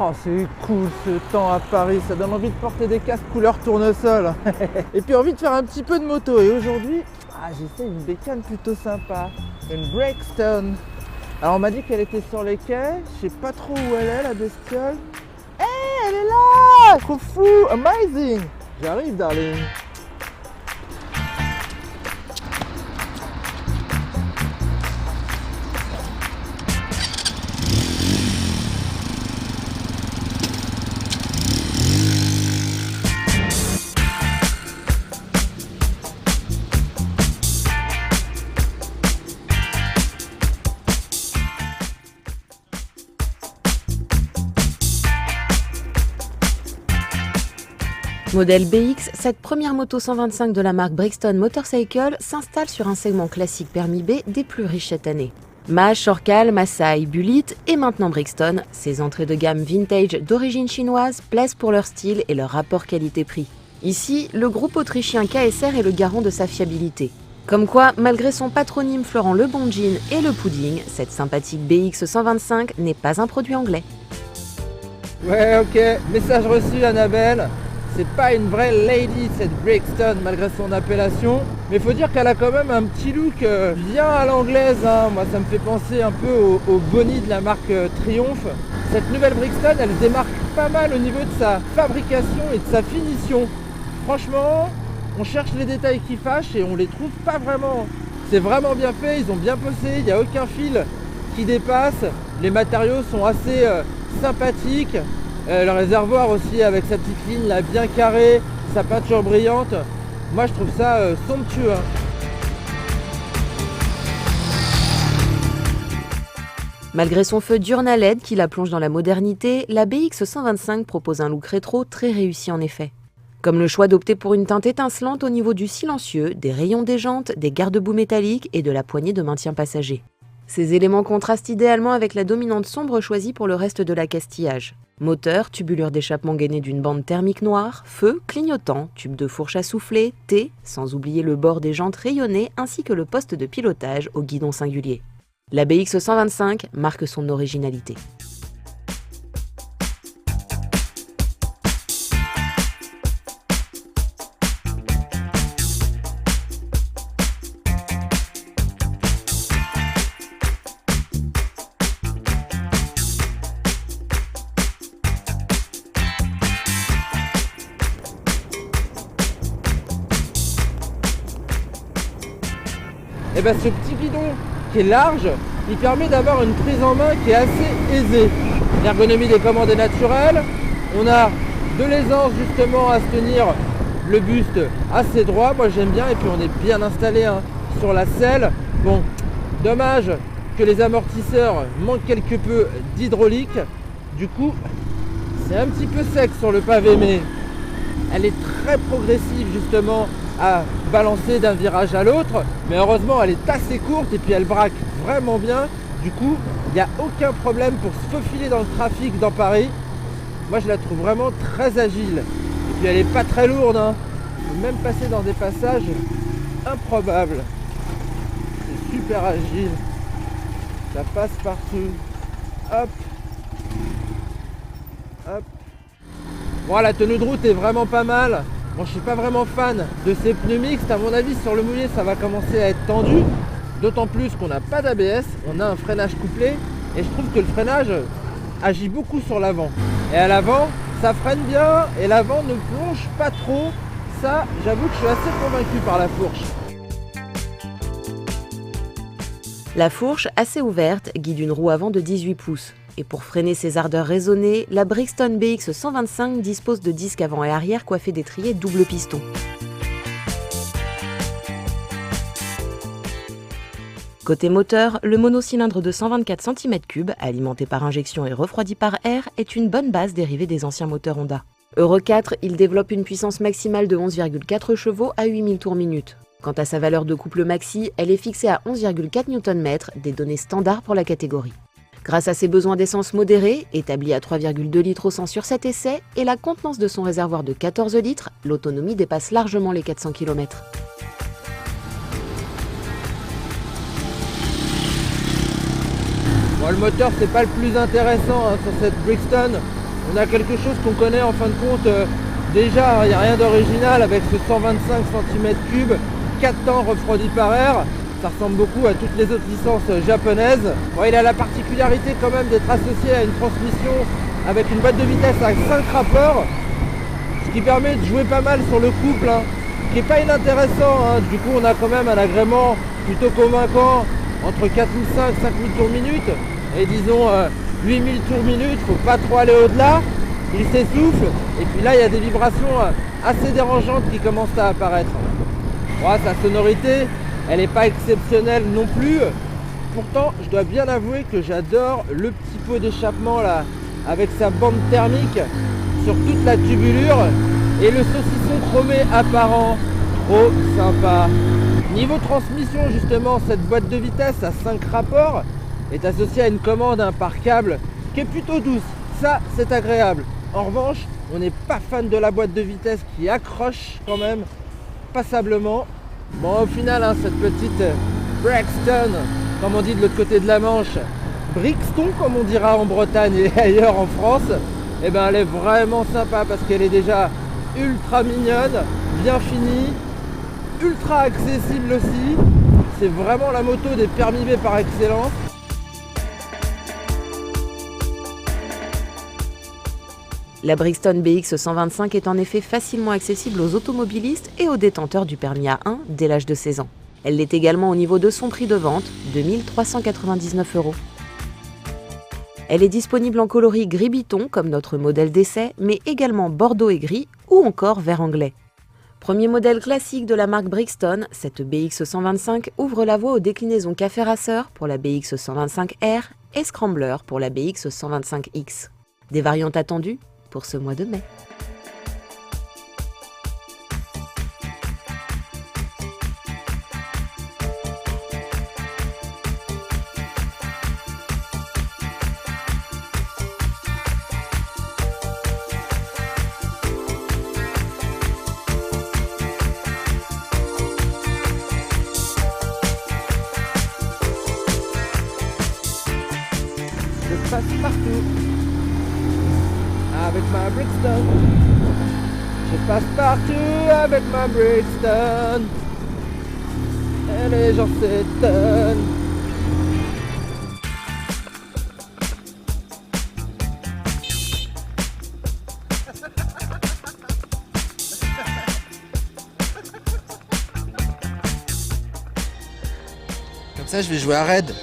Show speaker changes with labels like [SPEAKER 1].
[SPEAKER 1] Oh, c'est cool ce temps à Paris, ça donne envie de porter des casques couleur tournesol. Et puis envie de faire un petit peu de moto. Et aujourd'hui, j'essaie une bécane plutôt sympa, une Brixton. Alors on m'a dit qu'elle était sur les quais, je sais pas trop où elle est la bestiole. Hey, elle est là! Trop fou, amazing! J'arrive, darling.
[SPEAKER 2] Modèle BX, cette première moto 125 de la marque Brixton Motorcycle s'installe sur un segment classique permis B des plus riches cette année. Mage, Shorcal, Maasai, Bullitt et maintenant Brixton, ces entrées de gamme vintage d'origine chinoise plaisent pour leur style et leur rapport qualité-prix. Ici, le groupe autrichien KSR est le garant de sa fiabilité. Comme quoi, malgré son patronyme fleurant le bon jean et le pudding, cette sympathique BX 125 n'est pas un produit anglais.
[SPEAKER 1] Ouais, ok, message reçu Annabelle. C'est pas une vraie lady cette Brixton malgré son appellation, mais faut dire qu'elle a quand même un petit look bien à l'anglaise, hein. Moi ça me fait penser un peu au Bonnie de la marque Triumph. Cette nouvelle Brixton elle se démarque pas mal au niveau de sa fabrication et de sa finition. Franchement, on cherche les détails qui fâchent et on les trouve pas vraiment. C'est vraiment bien fait, ils ont bien bossé, il n'y a aucun fil qui dépasse, les matériaux sont assez sympathiques. Le réservoir aussi avec sa petite ligne là bien carrée, sa peinture brillante, moi je trouve ça somptueux.
[SPEAKER 2] Malgré son feu diurne à LED qui la plonge dans la modernité, la BX 125 propose un look rétro très réussi en effet. Comme le choix d'opter pour une teinte étincelante au niveau du silencieux, des rayons des jantes, des garde-boue métalliques et de la poignée de maintien passager. Ces éléments contrastent idéalement avec la dominante sombre choisie pour le reste de l'accastillage. Moteur, tubulure d'échappement gainée d'une bande thermique noire, feu, clignotant, tube de fourche à souffler, T, sans oublier le bord des jantes rayonnées ainsi que le poste de pilotage au guidon singulier. La BX 125 marque son originalité.
[SPEAKER 1] Et bien ce petit guidon qui est large, il permet d'avoir une prise en main qui est assez aisée. L'ergonomie des commandes est naturelle, on a de l'aisance justement à se tenir le buste assez droit, moi j'aime bien, et puis on est bien installé sur la selle. Bon, dommage que les amortisseurs manquent quelque peu d'hydraulique, du coup c'est un petit peu sec sur le pavé, mais elle est très progressive justement à balancer d'un virage à l'autre, mais heureusement elle est assez courte et puis elle braque vraiment bien, du coup il n'y a aucun problème pour se faufiler dans le trafic dans Paris. Moi je la trouve vraiment très agile, et puis elle est pas très lourde, hein. On peut même passer dans des passages improbables, c'est super agile, ça passe partout, hop, hop. Bon, la tenue de route est vraiment pas mal. Bon, je suis pas vraiment fan de ces pneus mixtes. À mon avis, sur le mouillé, ça va commencer à être tendu. D'autant plus qu'on n'a pas d'ABS, on a un freinage couplé. Et je trouve que le freinage agit beaucoup sur l'avant. Et à l'avant, ça freine bien et l'avant ne plonge pas trop. Ça, j'avoue que je suis assez convaincu par la fourche.
[SPEAKER 2] La fourche, assez ouverte, guide une roue avant de 18 pouces. Et pour freiner ses ardeurs raisonnées, la Brixton BX 125 dispose de disques avant et arrière coiffés d'étriers double piston. Côté moteur, le monocylindre de 124 cm3, alimenté par injection et refroidi par air, est une bonne base dérivée des anciens moteurs Honda. Euro 4, il développe une puissance maximale de 11,4 chevaux à 8000 tours minute. Quant à sa valeur de couple maxi, elle est fixée à 11,4 Nm, des données standards pour la catégorie. Grâce à ses besoins d'essence modérés, établis à 3,2 litres au 100 sur 7 essais, et la contenance de son réservoir de 14 litres, l'autonomie dépasse largement les 400 km.
[SPEAKER 1] Bon, le moteur c'est pas le plus intéressant sur cette Brixton. On a quelque chose qu'on connaît en fin de compte déjà, il n'y a rien d'original avec ce 125 cm3, 4 temps refroidi par air. Ça ressemble beaucoup à toutes les autres licences japonaises. Bon, il a la particularité quand même d'être associé à une transmission avec une boîte de vitesse à 5 rapports, ce qui permet de jouer pas mal sur le couple, qui n'est pas inintéressant. Du coup, on a quand même un agrément plutôt convaincant entre 4005 et 5000 tours minute et disons 8000 tours minute. Faut pas trop aller au-delà. Il s'essouffle et puis là, il y a des vibrations assez dérangeantes qui commencent à apparaître. Bon, sa sonorité, elle n'est pas exceptionnelle non plus. Pourtant, je dois bien avouer que j'adore le petit pot d'échappement là, avec sa bande thermique sur toute la tubulure et le saucisson chromé apparent. Trop sympa. Niveau transmission, justement, cette boîte de vitesse à 5 rapports est associée à une commande par câble qui est plutôt douce. Ça, c'est agréable. En revanche, on n'est pas fan de la boîte de vitesse qui accroche quand même passablement. Bon, au final, cette petite Brixton, comme on dit de l'autre côté de la Manche, Brixton comme on dira en Bretagne et ailleurs en France, eh ben, elle est vraiment sympa parce qu'elle est déjà ultra mignonne, bien finie, ultra accessible aussi. C'est vraiment la moto des permis B par excellence.
[SPEAKER 2] La Brixton BX 125 est en effet facilement accessible aux automobilistes et aux détenteurs du permis A1 dès l'âge de 16 ans. Elle l'est également au niveau de son prix de vente, 2 399 €. Elle est disponible en coloris gris biton comme notre modèle d'essai, mais également bordeaux et gris ou encore vert anglais. Premier modèle classique de la marque Brixton, cette BX 125 ouvre la voie aux déclinaisons Café Racer pour la BX 125R et Scrambler pour la BX 125X. Des variantes attendues pour ce mois de mai.
[SPEAKER 1] Je passe partout avec ma Brixton. Je passe partout avec ma Brixton. Et les gens s'étonnent. Comme ça, je vais jouer à Raid.